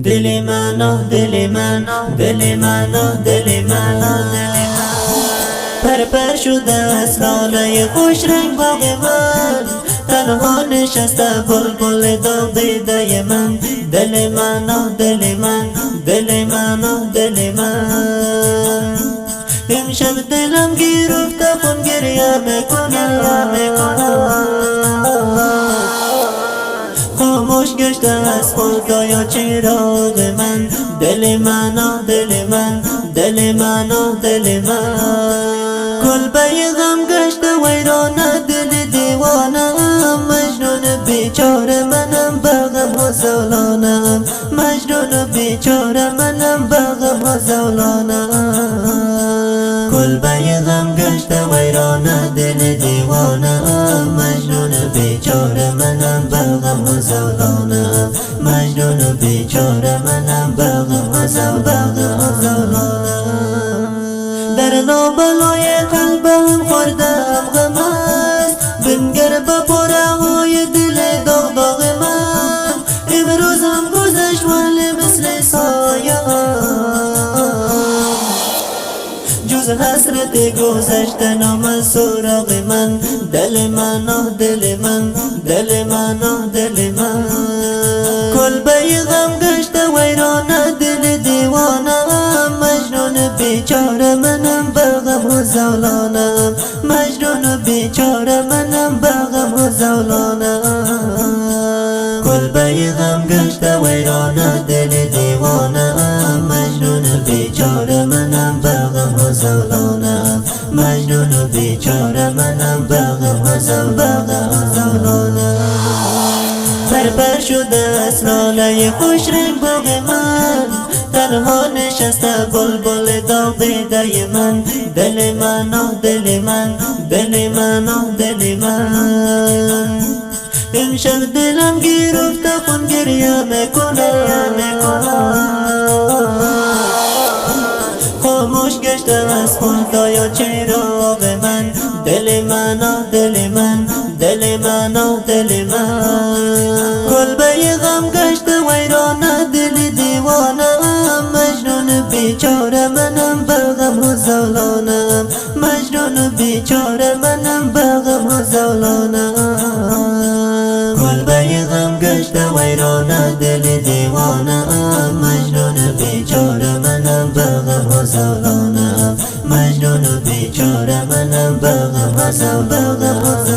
دل من دل من دل من دل من پر شده از لاله خوش رنگ باغ من، تنها نشسته بلبل داغ دیده من. دل من دل من دل من دل من، امشب دلم گرفته خون گریه میکنه. خاموش گشته از خدایا چراغ من. دل من دل من دل من دل من، کلبه غم گشته ویران دل دیوانه. مجنون بیچاره منم بغم و زولانم، مجنون بیچاره منم بغم و زولانم. کلبه غم گشته ویران دل دیوانه، مجنون بیچاره منم بغم و زولانم، مجنون بیچاره منم بغم و زولانم. در نابلای قلبم خوردم غم است، بنگر به پره های دل داغ داغ من. امروزم گذشت ولی مثل سایه، جز حسرت گذشته نام سراغ من. دل من دل من دل من دل من، کلبه غم گشته ویران دل دیوانه. مجنون بیچاره منم بغم و زولانم، مجنون بیچاره منم بغم و زولانم. کلبه غم گشته ویران دل دیوانه، مجنون بیچاره منم بغم و زولانم، مجنون بیچاره منم بغم و زولانم. پر شده از لاله خوش رنگ باغ من، تنها نشسته بلبل داغ دیده من. دل من دل من دل من دل من، امشب دلم گرفته خون گریه میکنه. خاموش گشته از خدایا چراغ من. دل من دل من دل من دل من، کلبه غم گشته ویران دل دیوانه. مجنون بیچاره منم بغم و زولانم، مجنون بیچاره منم بغم و زولانم. کلبه غم گشته ویران دل دیوانه، مجنون بیچاره منم بغم و زولانم، مجنون بیچاره منم بغم و زولانم.